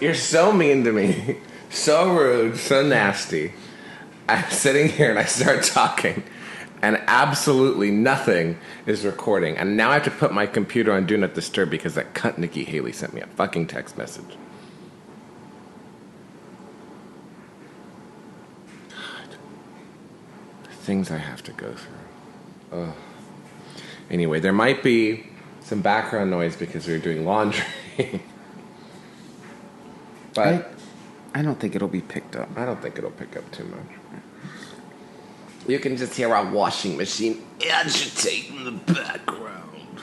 You're so mean to me. So rude, so nasty. I'm sitting here and I start talking, and absolutely nothing is recording. And now I have to put my computer on Do Not Disturb because that cunt Nikki Haley sent me a fucking text message. God. The things I have to go through. Ugh. Anyway, there might be some background noise because we were doing laundry. But I don't think it'll be picked up. I don't think it'll pick up too much. You can just hear our washing machine agitate in the background.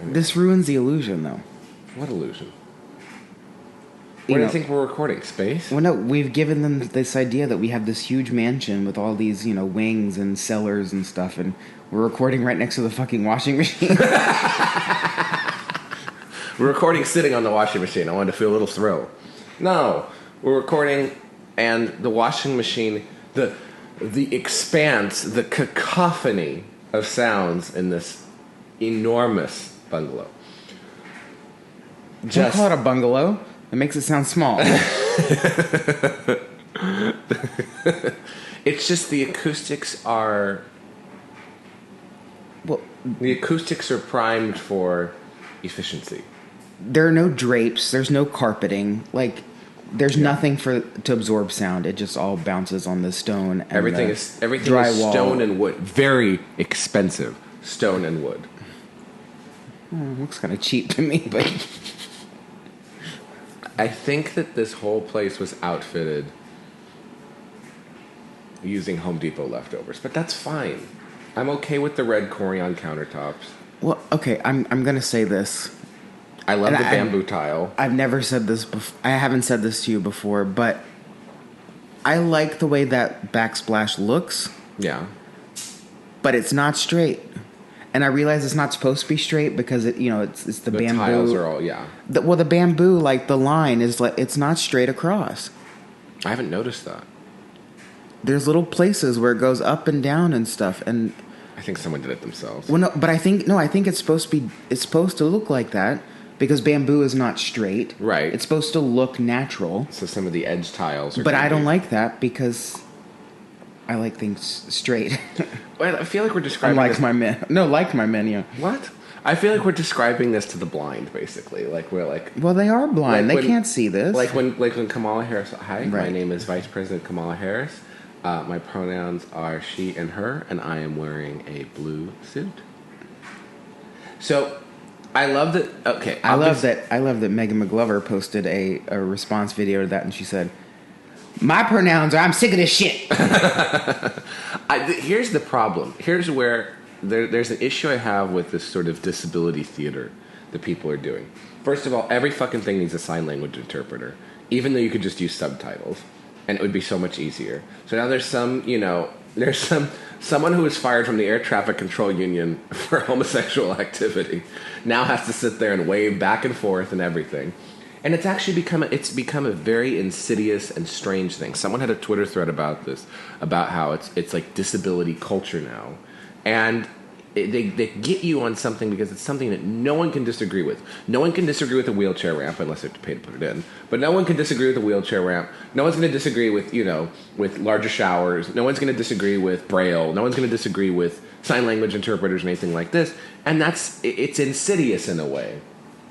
This ruins the illusion, though. What illusion? What do you think we're recording? Space? Well, no, we've given them this idea that we have this huge mansion with all these, wings and cellars and stuff, and we're recording right next to the fucking washing machine. We're recording sitting on the washing machine. I wanted to feel a little thrill. No, we're recording, and the washing machine, the expanse, the cacophony of sounds in this enormous bungalow. Don't call it a bungalow. It makes it sound small. It's just the acoustics are... Well, the acoustics are primed for efficiency. There are no drapes. There's no carpeting. There's nothing to absorb sound. It just all bounces on the stone. And everything is stone and wood. Very expensive stone and wood. Looks kind of cheap to me, but I think that this whole place was outfitted using Home Depot leftovers, but that's fine. I'm okay with the red Corian countertops. Well, okay, I'm gonna say this. I love the bamboo tile. I've never said this before. I haven't said this to you before, but I like the way that backsplash looks. Yeah. But it's not straight. And I realize it's not supposed to be straight because it's the bamboo. The tiles are all, yeah. The bamboo, the line is it's not straight across. I haven't noticed that. There's little places where it goes up and down and stuff, and I think someone did it themselves. Well, no, but I think it's supposed to look like that because bamboo is not straight. Right. It's supposed to look natural. So some of the edge tiles are... But I don't like that because I like things straight. Well, I feel like we're describing like my men. No, like my men, yeah. What? I feel like we're describing this to the blind, basically. Well, they are blind. They can't see this. Like when Kamala Harris... Hi, right. My name is Vice President Kamala Harris. My pronouns are she and her, and I am wearing a blue suit. So, I love that... Okay. I love that Megan McGlover posted a response video to that, and she said, "My pronouns are I'm sick of this shit." Here's the problem. Here's where there's an issue I have with this sort of disability theater that people are doing. First of all, every fucking thing needs a sign language interpreter, even though you could just use subtitles, and it would be so much easier. So now there's someone who was fired from the Air Traffic Control Union for homosexual activity now has to sit there and wave back and forth and everything. And it's actually become a very insidious and strange thing. Someone had a Twitter thread about this, about how it's like disability culture now. And they get you on something because it's something that no one can disagree with. No one can disagree with a wheelchair ramp unless they have to pay to put it in. But no one can disagree with a wheelchair ramp. No one's going to disagree with, with larger showers. No one's going to disagree with Braille. No one's going to disagree with sign language interpreters or anything like this. And it's insidious in a way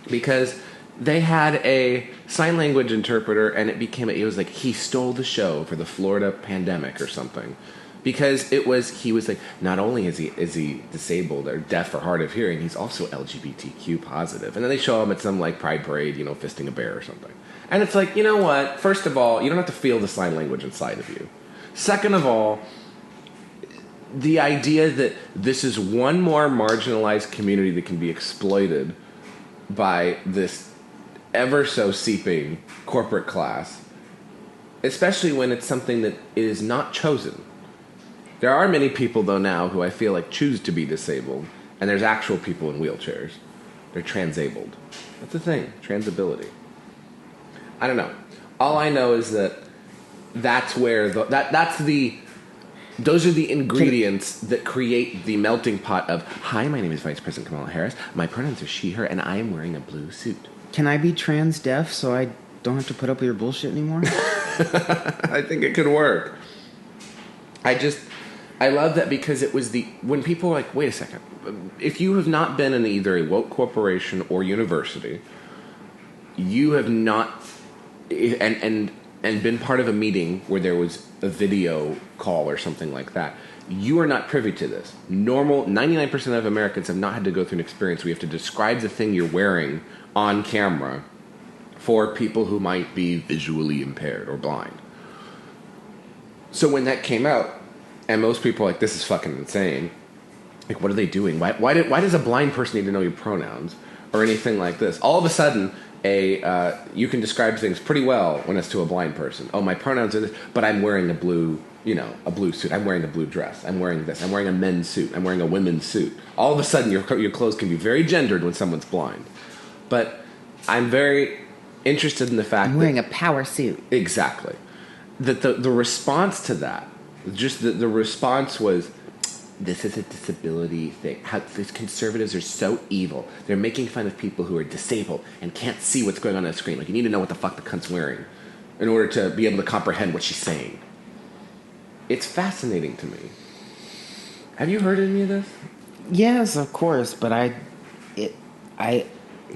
because they had a sign language interpreter and it was like he stole the show for the Florida pandemic or something. Because he was like, not only is he disabled or deaf or hard of hearing, he's also LGBTQ positive. And then they show him at some pride parade, fisting a bear or something. And it's like, you know what? First of all, you don't have to feel the sign language inside of you. Second of all, the idea that this is one more marginalized community that can be exploited by this ever so seeping corporate class, especially when it's something that is not chosen. There are many people, though, now who I feel like choose to be disabled, and there's actual people in wheelchairs. They're transabled. That's the thing, transability. I don't know. All I know is that that's where those are the ingredients that create the melting pot of, "Hi, my name is Vice President Kamala Harris. My pronouns are she, her, and I am wearing a blue suit." Can I be trans deaf so I don't have to put up with your bullshit anymore? I think it could work. I love that because it was when people are like, wait a second, if you have not been in either a woke corporation or university, you have not, and been part of a meeting where there was a video call or something like that, you are not privy to this. 99% of Americans have not had to go through an experience where you have to describe the thing you're wearing on camera for people who might be visually impaired or blind. So when that came out, and most people are like, this is fucking insane. Like, what are they doing? Why does a blind person need to know your pronouns or anything like this? All of a sudden, you can describe things pretty well when it's to a blind person. Oh, my pronouns are this, but I'm wearing a blue suit. I'm wearing a blue dress. I'm wearing this. I'm wearing a men's suit. I'm wearing a women's suit. All of a sudden, your clothes can be very gendered when someone's blind. But I'm very interested in the fact I'm wearing a power suit. Exactly. That the response to that, just the response was, this is a disability thing. How these conservatives are so evil. They're making fun of people who are disabled and can't see what's going on the screen. Like, you need to know what the fuck the cunt's wearing in order to be able to comprehend what she's saying. It's fascinating to me. Have you heard any of this? Yes, of course, but I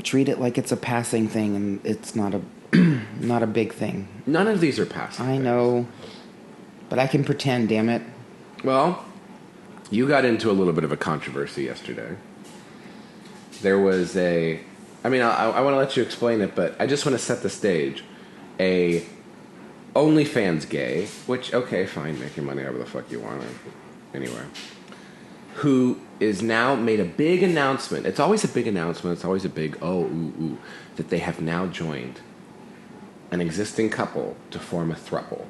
treat it like it's a passing thing, and it's not a big thing. None of these are passing. I know, but I can pretend. Damn it. Well, you got into a little bit of a controversy yesterday. There was I want to let you explain it, but I just want to set the stage. A OnlyFans gay, which, okay, fine, make your money however the fuck you want. Anyway. Who is now made a big announcement. It's always a big announcement. It's always a big, that they have now joined an existing couple to form a throuple.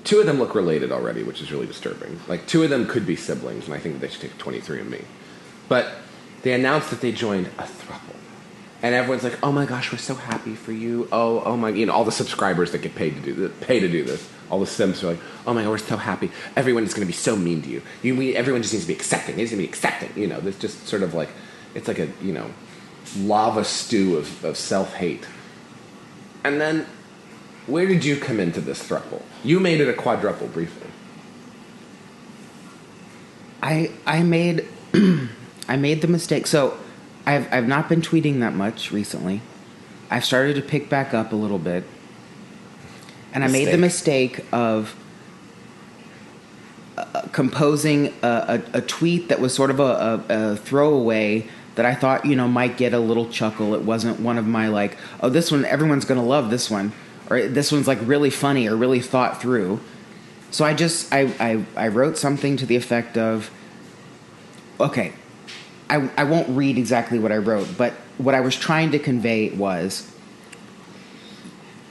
Two of them look related already, which is really disturbing. Like, two of them could be siblings, and I think they should take 23andMe. But they announced that they joined a throuple. And everyone's like, oh my gosh, we're so happy for you. Oh my, all the subscribers that get paid to do this. All the Sims are like, oh my god, we're so happy. Everyone is going to be so mean to you. Everyone just needs to be accepting. They just need to be accepting. There's just sort of like, it's like a, lava stew of self-hate. And then, where did you come into this throuple? You made it a quadruple briefly. I made I made the mistake. So I've not been tweeting that much recently. I've started to pick back up a little bit. And I made the mistake of composing a tweet that was sort of a throwaway that I thought, might get a little chuckle. It wasn't one of my like, oh, this one, everyone's going to love this one. Or this one's like really funny or really thought through. So I wrote something to the effect of, okay, I won't read exactly what I wrote, but what I was trying to convey was,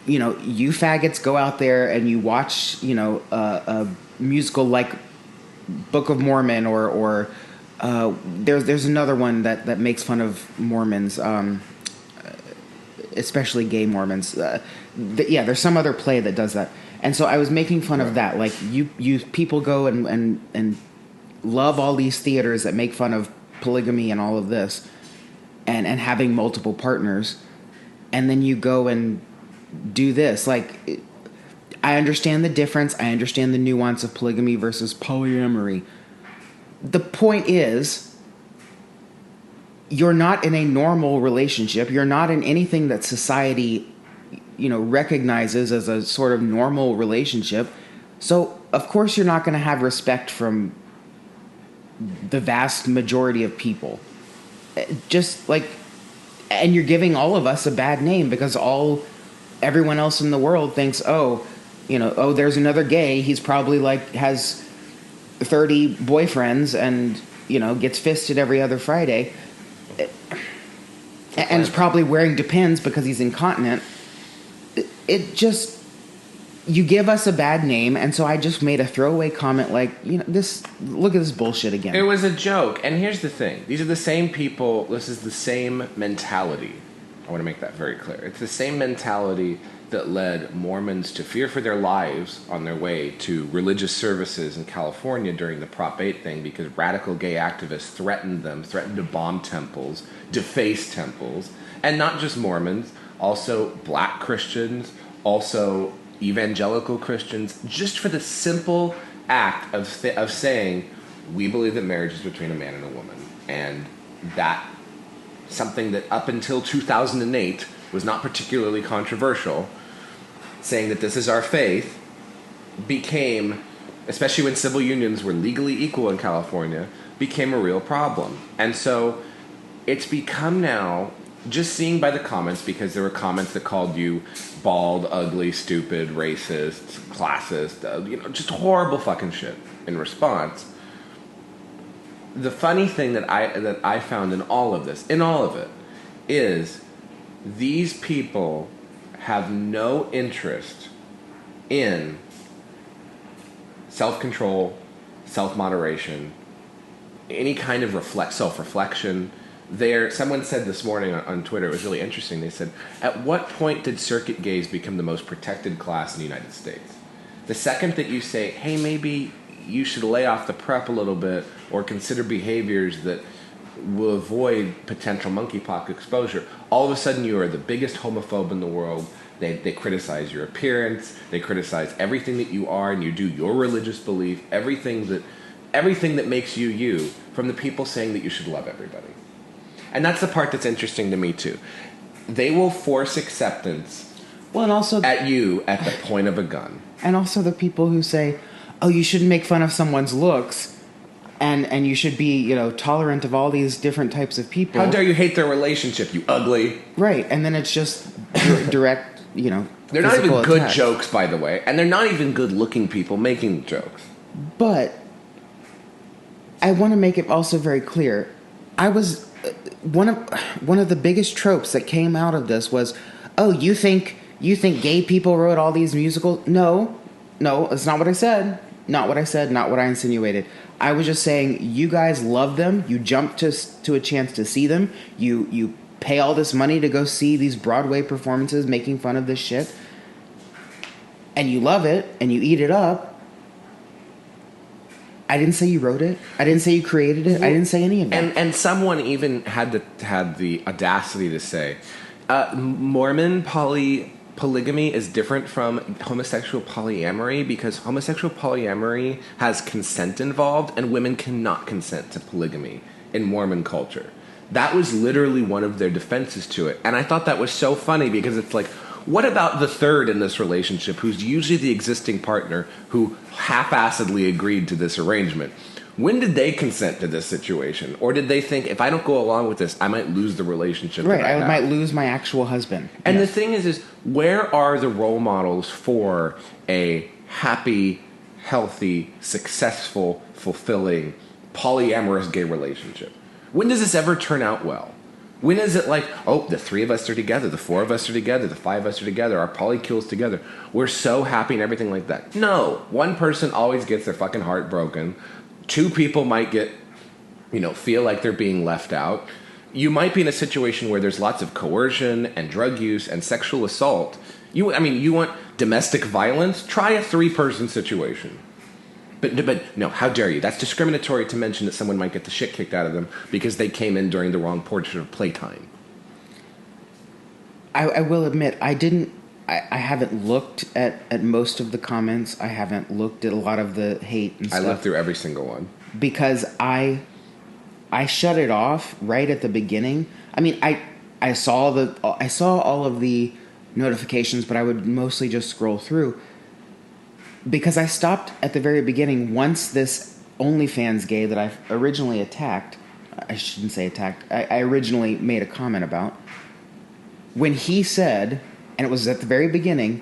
you faggots go out there and you watch, a musical like Book of Mormon or there's another one that makes fun of Mormons, especially gay Mormons. There's some other play that does that. And so I was making fun of that. Like, you people go and love all these theaters that make fun of polygamy and all of this and having multiple partners. And then you go and do this. Like, I understand the difference. I understand the nuance of polygamy versus polyamory. The point is, you're not in a normal relationship. You're not in anything that society, recognizes as a sort of normal relationship. So, of course, you're not going to have respect from the vast majority of people. Just like, and you're giving all of us a bad name because everyone else in the world thinks, there's another gay. He's probably has 30 boyfriends and, gets fisted every other Friday. And is probably wearing Depends because he's incontinent. It just, you give us a bad name, and so I just made a throwaway comment like, look at this bullshit again. It was a joke, and here's the thing. These are the same people, this is the same mentality. I want to make that very clear. It's the same mentality that led Mormons to fear for their lives on their way to religious services in California during the Prop 8 thing because radical gay activists threatened to bomb temples, deface temples, and not just Mormons, also black Christians, also evangelical Christians, just for the simple act of saying, we believe that marriage is between a man and a woman. And that something that up until 2008 was not particularly controversial, saying that this is our faith, became, especially when civil unions were legally equal in California, became a real problem. And so it's become now, just seeing by the comments, because there were comments that called you bald, ugly, stupid, racist, classist, just horrible fucking shit in response. The funny thing that I found in all of it, is these people have no interest in self-control, self-moderation, any kind of self-reflection. Someone said this morning on Twitter, it was really interesting, they said, at what point did circuit gays become the most protected class in the United States? The second that you say, hey, maybe you should lay off the prep a little bit or consider behaviors that will avoid potential monkeypox exposure, all of a sudden you are the biggest homophobe in the world. They criticize your appearance, they criticize everything that you are and you do, your religious belief, everything that makes you you, from the people saying that you should love everybody. And that's the part that's interesting to me too. They will force acceptance and also at you at the point of a gun. And also the people who say, oh, you shouldn't make fun of someone's looks and you should be, tolerant of all these different types of people. How dare you hate their relationship, you ugly. Right, and then it's just direct, They're not even good attack. Jokes, by the way, and they're not even good-looking people making jokes. But I want to make it also very clear. I was one of the biggest tropes that came out of this was, oh, you think gay people wrote all these musicals? No, that's not what I said. Not what I said, not what I insinuated. I was just saying you guys love them. You jump to a chance to see them. You pay all this money to go see these Broadway performances making fun of this shit. And you love it and you eat it up. I didn't say you wrote it. I didn't say you created it. I didn't say any of that. And someone even had the audacity to say, Mormon polygamy is different from homosexual polyamory because homosexual polyamory has consent involved and women cannot consent to polygamy in Mormon culture. That was literally one of their defenses to it. And I thought that was so funny because it's like, what about the third in this relationship who's usually the existing partner who half-assedly agreed to this arrangement? When did they consent to this situation? Or did they think, if I don't go along with this, I might lose the relationship? Right, I might lose my actual husband. And the thing is where are the role models for a happy, healthy, successful, fulfilling, polyamorous gay relationship? When does this ever turn out well? When is it like, oh, the three of us are together, the four of us are together, the five of us are together, our polycules together, we're so happy and everything like that? No, one person always gets their fucking heart broken. Two people might get, feel like they're being left out. You might be in a situation where there's lots of coercion and drug use and sexual assault. You want domestic violence? Try a 3-person situation. But no, how dare you? That's discriminatory to mention that someone might get the shit kicked out of them because they came in during the wrong portion of playtime. I will admit, I haven't looked at most of the comments. I haven't looked at a lot of the hate and stuff. I left through every single one. Because I shut it off right at the beginning. I mean, I saw all of the notifications, but I would mostly just scroll through. Because I stopped at the very beginning once this OnlyFans gay that I originally attacked, I shouldn't say attacked, I originally made a comment about, when he said, and it was at the very beginning,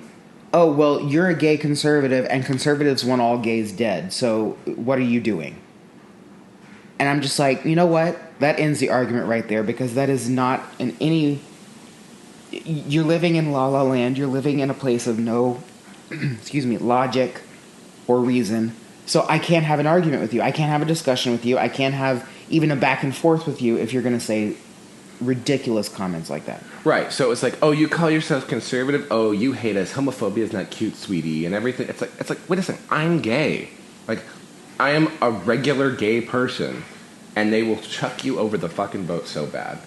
oh, well, you're a gay conservative, and conservatives want all gays dead, so what are you doing? And I'm just like, you know what? That ends the argument right there, because that is not in any... You're living in La La Land, you're living in a place of no... logic or reason. So I can't have an argument with you. I can't have a discussion with you. I can't have even a back and forth with you if you're going to say ridiculous comments like that. Right. So it's like, oh, you call yourself conservative? Oh, you hate us. Homophobia is not cute, sweetie, and everything. It's like, wait a second. I'm gay. Like, I am a regular gay person, and they will chuck you over the fucking boat so bad.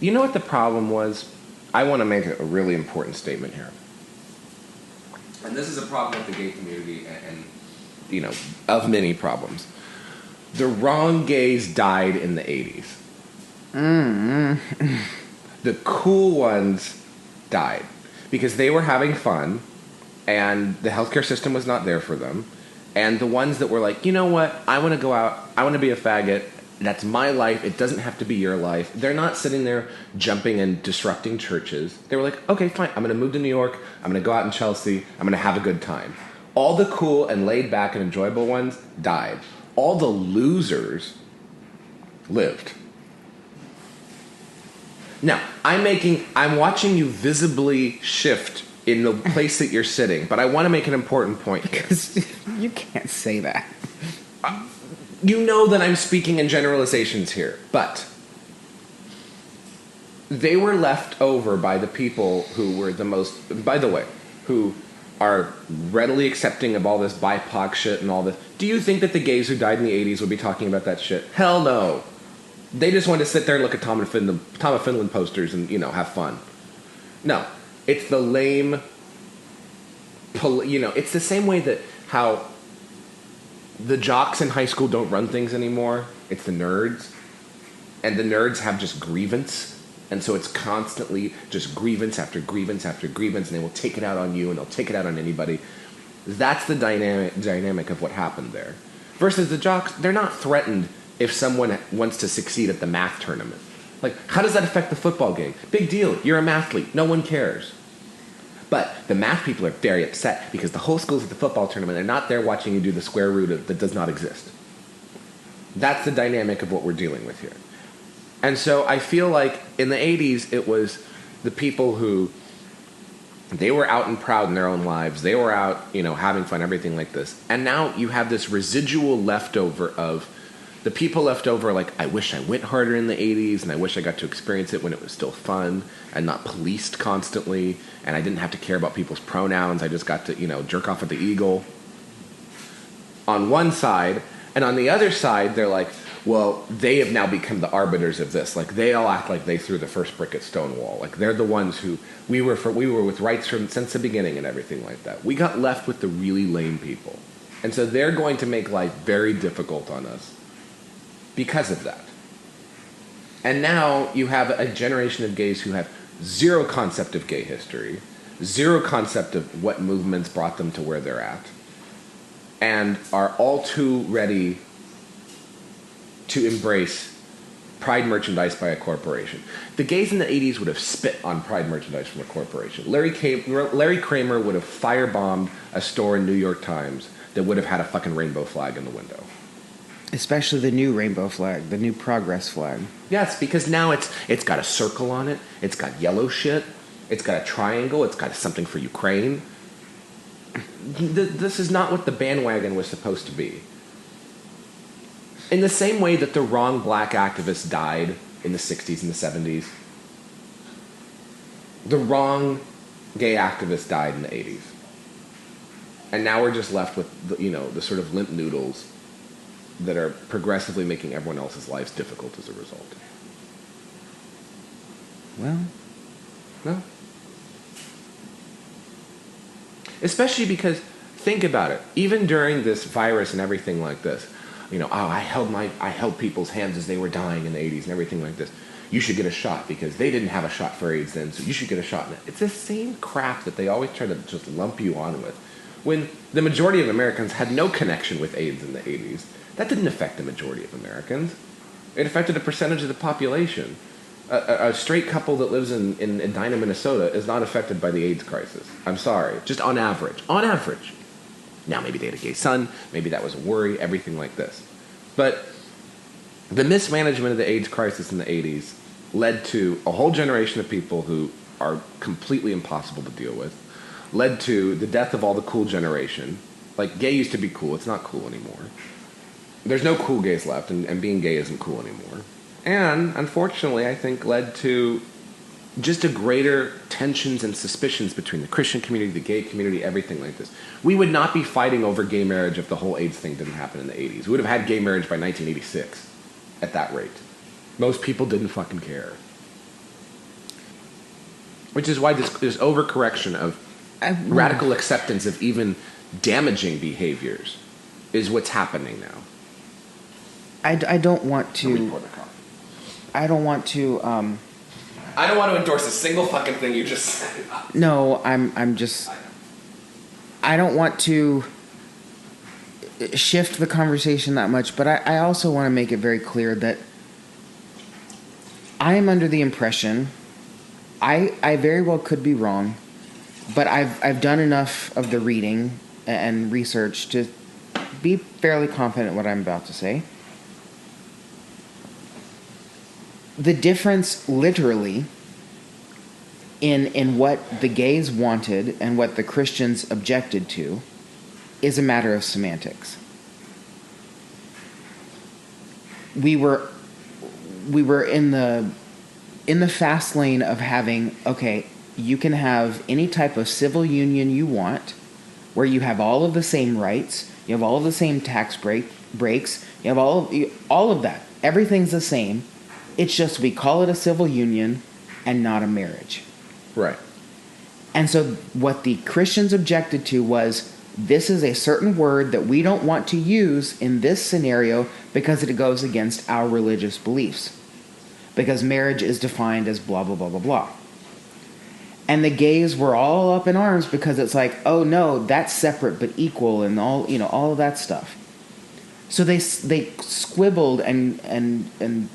You know what the problem was? I want to make a really important statement here. And this is a problem with the gay community and you know, of many problems. The wrong gays died in the 80s. The cool ones died because they were having fun and the healthcare system was not there for them. And the ones that were like, you know what, I want to go out, I want to be a faggot, that's my life, it doesn't have to be your life. They're not sitting there jumping and disrupting churches. They were like, okay, fine, I'm going to move to New York, I'm going to go out in Chelsea, I'm going to have a good time. All the cool and laid back and enjoyable ones died. All the losers lived. Now, I'm watching you visibly shift in the place that you're sitting, but I want to make an important point here. Because you can't say that. You know that I'm speaking in generalizations here, but they were left over by the people who were the most, by the way, who are readily accepting of all this BIPOC shit and all this. Do you think that the gays who died in the 80s would be talking about that shit? Hell no. They just wanted to sit there and look at Tom of Finland posters and, you know, have fun. No. It's the lame, you know, it's the same way that how the jocks in high school don't run things anymore. It's the nerds. And the nerds have just grievance. And so it's constantly just grievance after grievance after grievance. And they will take it out on you and they'll take it out on anybody. That's the dynamic of what happened there. Versus the jocks, they're not threatened if someone wants to succeed at the math tournament. Like, how does that affect the football game? Big deal. You're a mathlete. No one cares. But the math people are very upset because the whole school's at the football tournament. They're not there watching you do the square root that does not exist. That's the dynamic of what we're dealing with here. And so I feel like in the 80s, it was the people who, they were out and proud in their own lives. They were out, you know, having fun, everything like this. And now you have this residual leftover of the people left over, like, I wish I went harder in the 80s, and I wish I got to experience it when it was still fun and not policed constantly, and I didn't have to care about people's pronouns. I just got to, you know, jerk off at the Eagle. On one side, and on the other side, they're like, well, they have now become the arbiters of this. Like, they all act like they threw the first brick at Stonewall. Like, they're the ones who, we were with rights since the beginning and everything like that. We got left with the really lame people. And so they're going to make life very difficult on us because of that. And now you have a generation of gays who have zero concept of gay history, zero concept of what movements brought them to where they're at, and are all too ready to embrace Pride merchandise by a corporation. The gays in the 80s would have spit on Pride merchandise from a corporation. Larry Kramer would have firebombed a store in New York Times that would have had a fucking rainbow flag in the window. Especially the new rainbow flag, the new progress flag. Yes, because now it's got a circle on it, it's got yellow shit, it's got a triangle, it's got something for Ukraine. This is not what the bandwagon was supposed to be. In the same way that the wrong black activists died in the 60s and the 70s, the wrong gay activists died in the 80s. And now we're just left with the sort of limp noodles that are progressively making everyone else's lives difficult as a result. Well, no. Especially because, think about it, even during this virus and everything like this, I held people's hands as they were dying in the 80s and everything like this. You should get a shot because they didn't have a shot for AIDS then, so you should get a shot. It's the same crap that they always try to just lump you on with. When the majority of Americans had no connection with AIDS in the 80s, that didn't affect the majority of Americans. It affected a percentage of the population. A straight couple that lives in Edina, Minnesota is not affected by the AIDS crisis. I'm sorry. Just on average. On average. Now, maybe they had a gay son. Maybe that was a worry. Everything like this. But the mismanagement of the AIDS crisis in the 80s led to a whole generation of people who are completely impossible to deal with. Led to the death of all the cool generation. Like, gay used to be cool. It's not cool anymore. There's no cool gays left, and being gay isn't cool anymore. And unfortunately, I think led to just a greater tensions and suspicions between the Christian community, the gay community, everything like this. We would not be fighting over gay marriage if the whole AIDS thing didn't happen in the 80s. We would have had gay marriage by 1986 at that rate. Most people didn't fucking care. Which is why this overcorrection of radical acceptance of even damaging behaviors is what's happening now. I don't want to. I don't want to. I don't want to endorse a single fucking thing you just said. No, I'm just. I don't want to shift the conversation that much, but I also want to make it very clear that I am under the impression, I very well could be wrong, but I've done enough of the reading and research to be fairly confident in what I'm about to say. The difference, literally, in what the gays wanted and what the Christians objected to is a matter of semantics. We were in the fast lane of having, okay, you can have any type of civil union you want, where you have all of the same rights, you have all of the same tax breaks, you have all of that. Everything's the same. It's just we call it a civil union and not a marriage. Right. And so what the Christians objected to was, this is a certain word that we don't want to use in this scenario because it goes against our religious beliefs. Because marriage is defined as blah, blah, blah, blah, blah. And the gays were all up in arms because it's like, oh no, that's separate but equal and all of that stuff. So they squibbled and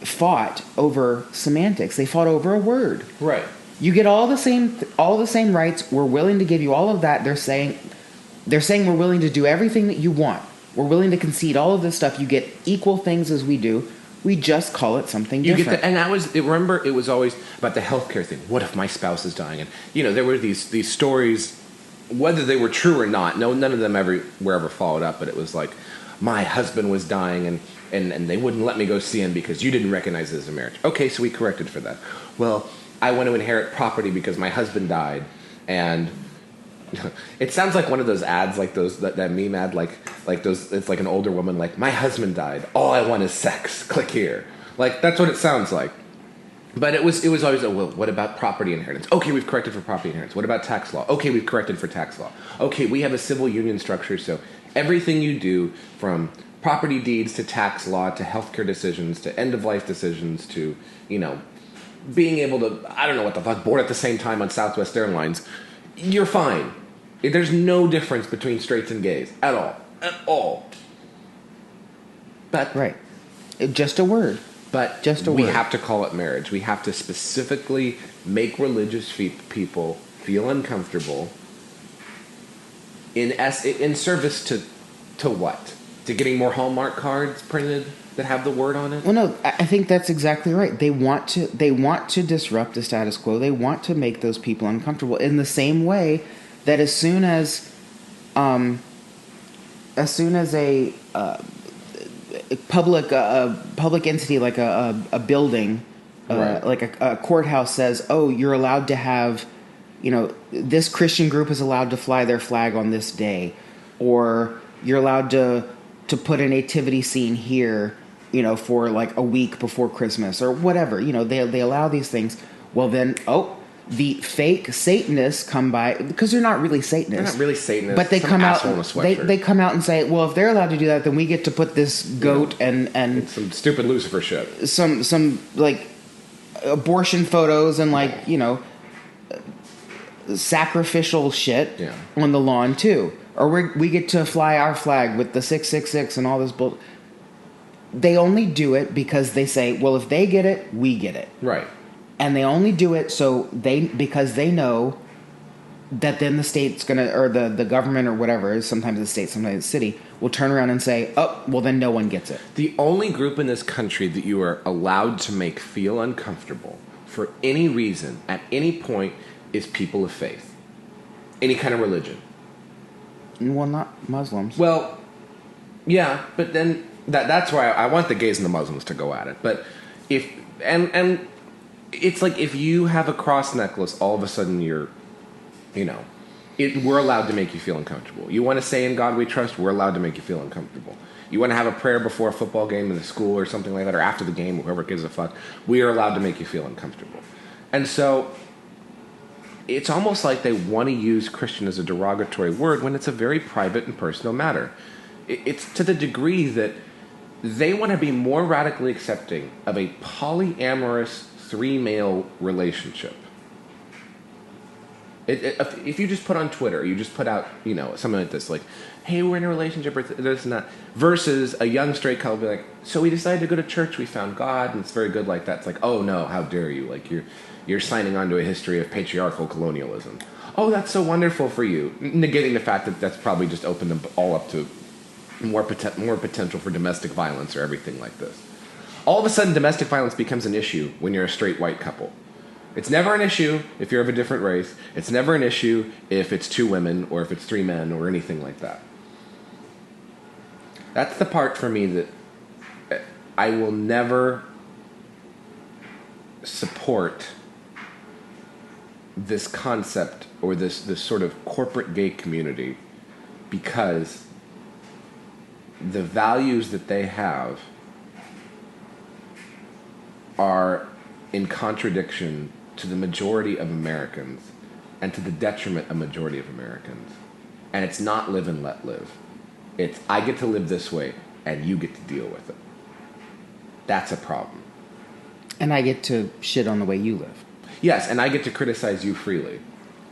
fought over semantics. They fought over a word. Right. You get all the same rights. We're willing to give you all of that. They're saying we're willing to do everything that you want. We're willing to concede all of this stuff. You get equal things as we do. We just call it something different. Remember, it was always about the healthcare thing. What if my spouse is dying? And there were these stories, whether they were true or not. No, none of them were ever followed up. But it was like, my husband was dying, and they wouldn't let me go see him because you didn't recognize it as a marriage. Okay, so we corrected for that. Well, I want to inherit property because my husband died, and it sounds like one of those ads, like that meme ad, like those. It's like an older woman, like, my husband died. All I want is sex. Click here. Like, that's what it sounds like. But it was always, well, what about property inheritance? Okay, we've corrected for property inheritance. What about tax law? Okay, we've corrected for tax law. Okay, we have a civil union structure, so everything you do, from property deeds to tax law to healthcare decisions to end of life decisions to being able to, I don't know what the fuck, board at the same time on Southwest Airlines, you're fine. There's no difference between straights and gays at all. At all. But right. Just a word. But just a we word. have to call it marriage. We have to specifically make religious people feel uncomfortable in service to what? To getting more Hallmark cards printed that have the word on it? Well, no, I think that's exactly right. They want to disrupt the status quo. They want to make those people uncomfortable in the same way that as soon as a public entity like a building, right, like a courthouse says, oh, you're allowed to have, this Christian group is allowed to fly their flag on this day, or you're allowed to put a nativity scene here, for like a week before Christmas or whatever. They allow these things. Well, then, the fake Satanists come by, because they're not really Satanists. They're not really Satanists. But they come out. They come out and say, well, if they're allowed to do that, then we get to put this goat and some stupid Lucifer shit. Some like abortion photos and sacrificial shit on the lawn too. Or we get to fly our flag with the 666 and all this bull. They only do it because they say, well, if they get it, we get it. Right. And they only do it because they know that then the state's gonna, or the government or whatever, sometimes the state, sometimes the city, will turn around and say, oh, well then no one gets it. The only group in this country that you are allowed to make feel uncomfortable for any reason at any point is people of faith. Any kind of religion. Well, not Muslims. Well, yeah, but then That's why I want the gays and the Muslims to go at it. But if and it's like if you have a cross necklace, all of a sudden you're, we're allowed to make you feel uncomfortable. You want to say "In God We Trust," we're allowed to make you feel uncomfortable. You want to have a prayer before a football game in the school or something like that, or after the game, whoever gives a fuck, we are allowed to make you feel uncomfortable. And so it's almost like they want to use Christian as a derogatory word when it's a very private and personal matter. It's to the degree that they want to be more radically accepting of a polyamorous three-male relationship. If you just put on Twitter, you just put out, something like this, like, hey, we're in a relationship, or this and that, versus a young straight couple be like, so we decided to go to church, we found God, and it's very good like that. It's like, oh no, how dare you? Like, you're signing on to a history of patriarchal colonialism. Oh, that's so wonderful for you. Negating the fact that that's probably just opened them all up to more potential for domestic violence or everything like this. All of a sudden, domestic violence becomes an issue when you're a straight white couple. It's never an issue if you're of a different race. It's never an issue if it's two women or if it's three men or anything like that. That's the part for me that I will never support this concept or this sort of corporate gay community, because the values that they have are in contradiction to the majority of Americans and to the detriment of majority of Americans. And it's not live and let live. It's I get to live this way and you get to deal with it. That's a problem. And I get to shit on the way you live. Yes, and I get to criticize you freely.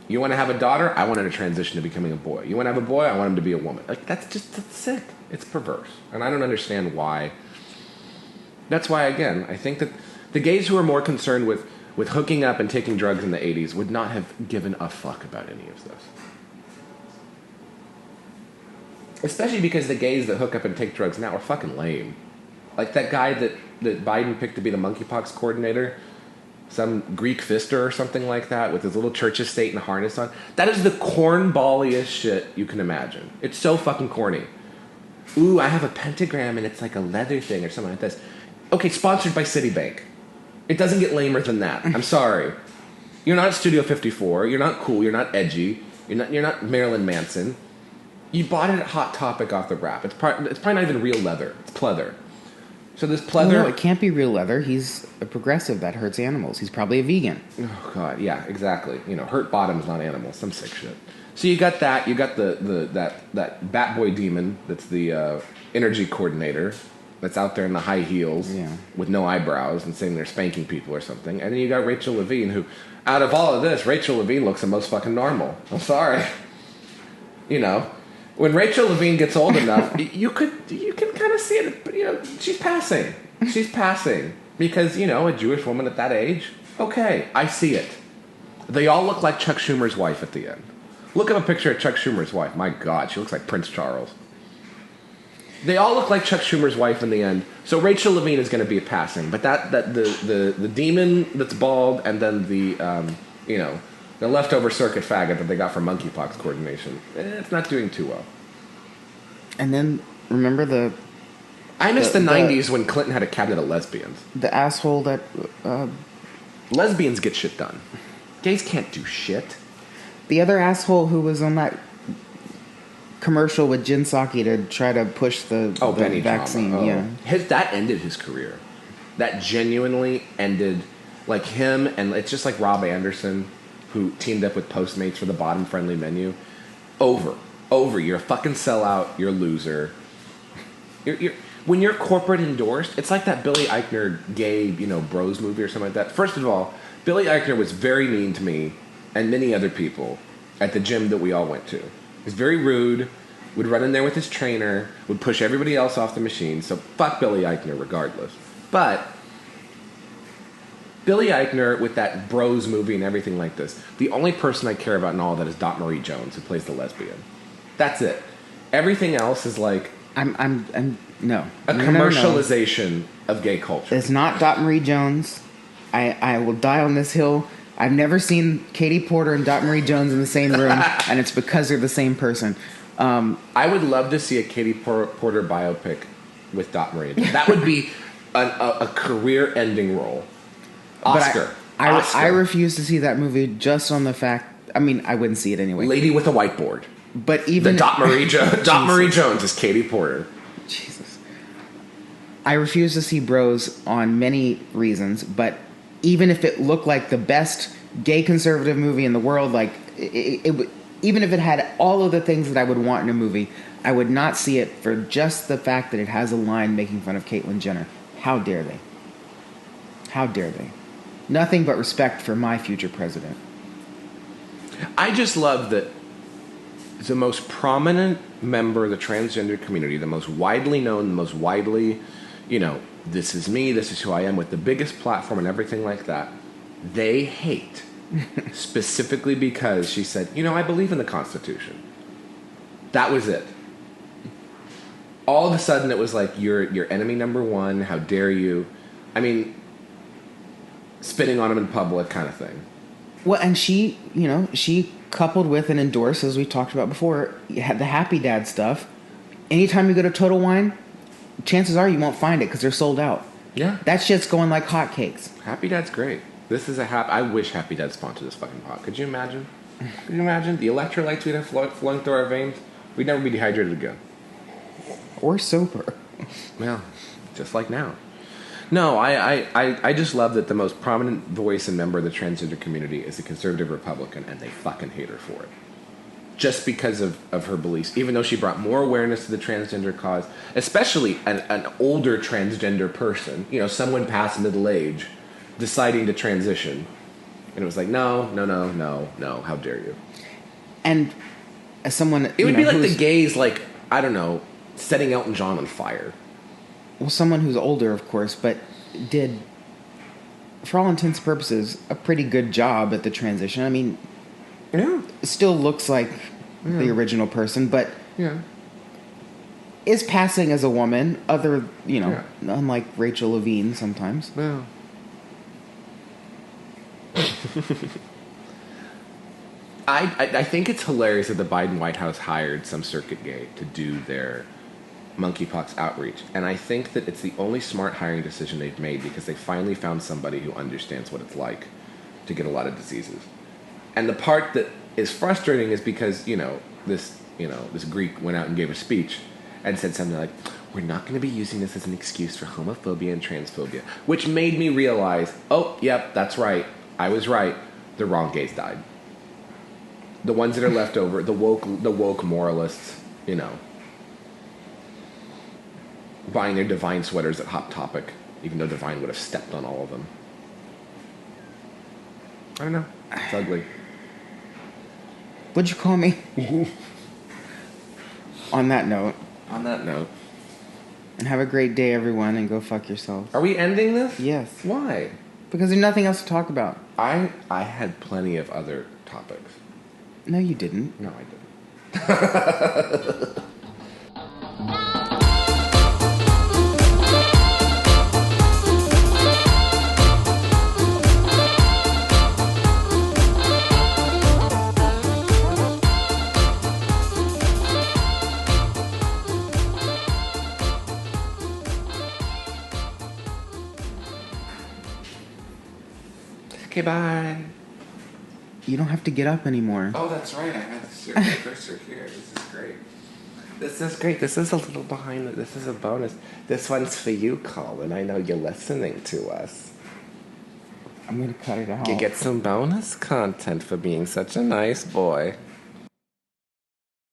You want to have a daughter? I want her to transition to becoming a boy. You want to have a boy? I want him to be a woman. Like, that's sick. It's perverse. And I don't understand why. That's why, again, I think that the gays who are more concerned with hooking up and taking drugs in the 80s would not have given a fuck about any of this. Especially because the gays that hook up and take drugs now are fucking lame. Like that guy that Biden picked to be the monkeypox coordinator, some Greek fister or something like that, with his little church estate and harness on. That is the cornballiest shit you can imagine. It's so fucking corny. Ooh, I have a pentagram and it's like a leather thing or something like this. Okay, sponsored by Citibank. It doesn't get lamer than that. I'm sorry. You're not Studio 54. You're not cool. You're not edgy. You're not Marilyn Manson. You bought it at Hot Topic off the wrap. It's probably not even real leather. It's pleather. So this pleather... No, it can't be real leather. He's a progressive that hurts animals. He's probably a vegan. Oh, God. Yeah, exactly. Hurt bottoms, not animals. Some sick shit. So you got that. You got that Bat Boy demon that's the energy coordinator that's out there in the high heels with no eyebrows and saying they're spanking people or something. And then you got Rachel Levine, who, out of all of this, Rachel Levine looks the most fucking normal. I'm sorry. When Rachel Levine gets old enough, you can kind of see it. But, she's passing. She's passing because a Jewish woman at that age. Okay, I see it. They all look like Chuck Schumer's wife at the end. Look up a picture of Chuck Schumer's wife. My God, she looks like Prince Charles. They all look like Chuck Schumer's wife in the end. So Rachel Levine is going to be a passing, but the demon that's bald and then the leftover circuit faggot that they got from monkeypox coordination, it's not doing too well. And then remember I miss the 90s when Clinton had a cabinet of lesbians. The asshole that lesbians get shit done. Gays can't do shit. The other asshole who was on that commercial with Jen Psaki to try to push the vaccine. Oh. Yeah, that ended his career. That genuinely ended, like him, and it's just like Rob Anderson, who teamed up with Postmates for the bottom-friendly menu. Over. You're a fucking sellout. You're a loser. When you're corporate endorsed, it's like that Billy Eichner gay, bros movie or something like that. First of all, Billy Eichner was very mean to me and many other people at the gym that we all went to. He was very rude, would run in there with his trainer, would push everybody else off the machine. So fuck Billy Eichner regardless. But Billy Eichner with that Bros movie and everything like this, the only person I care about in all that is Dot Marie Jones, who plays the lesbian. That's it. Everything else is like no. A commercialization of gay culture. It's not Dot Marie Jones. I will die on this hill. I've never seen Katie Porter and Dot Marie Jones in the same room, and it's because they're the same person. I would love to see a Katie Porter biopic with Dot Maria. That would be a career-ending role. Oscar. But Oscar. I refuse to see that movie just on the fact. I mean, I wouldn't see it anyway. Lady with a whiteboard. But even The Dot Marie Jones is Katie Porter. Jesus. I refuse to see Bros on many reasons, but even if it looked like the best gay conservative movie in the world, like even if it had all of the things that I would want in a movie, I would not see it for just the fact that it has a line making fun of Caitlyn Jenner. How dare they? How dare they? Nothing but respect for my future president. I just love that the most prominent member of the transgender community, the most widely known, the most widely, this is me, this is who I am, with the biggest platform and everything like that, they hate specifically because she said, I believe in the Constitution. That was it. All of a sudden it was like, you're enemy number one, how dare you? I mean, spitting on him in public kind of thing. Well, and she coupled with and endorsed, as we talked about before, you had the Happy Dad stuff. Anytime you go to Total Wine, chances are you won't find it because they're sold out. Yeah. That shit's going like hotcakes. Happy Dad's great. This is I wish Happy Dad sponsored this fucking pot. Could you imagine? Could you imagine? The electrolytes we'd have flowing through our veins? We'd never be dehydrated again. Or sober. Well, just like now. No, I just love that the most prominent voice and member of the transgender community is a conservative Republican, and they fucking hate her for it. Just because of her beliefs, even though she brought more awareness to the transgender cause, especially an older transgender person, someone past middle age, deciding to transition. And it was like, no, how dare you? And as someone... It would be like the gays, I don't know, setting Elton John on fire. Well, someone who's older, of course, but did, for all intents and purposes, a pretty good job at the transition. I mean, yeah, it still looks like the original person, but is passing as a woman, unlike Rachel Levine sometimes. Yeah. I think it's hilarious that the Biden White House hired some circuit gay to do their monkeypox outreach, and I think that it's the only smart hiring decision they've made because they finally found somebody who understands what it's like to get a lot of diseases. And the part that is frustrating is because this Greek went out and gave a speech and said something like, "We're not going to be using this as an excuse for homophobia and transphobia," which made me realize, oh, yep, that's right, I was right. The wrong gays died. The ones that are left over, the woke moralists, buying their Divine sweaters at Hot Topic, even though Divine would have stepped on all of them. I don't know. It's ugly. What'd you call me? On that note. And have a great day, everyone, and go fuck yourselves. Are we ending this? Yes. Why? Because there's nothing else to talk about. I had plenty of other topics. No, you didn't. No, I didn't. Okay, bye. You don't have to get up anymore. Oh, that's right. I had the cursor here. This is great. This is great. This is a little behind. This is a bonus. This one's for you, Colin. I know you're listening to us. I'm going to cut it out. You get some bonus content for being such a nice boy.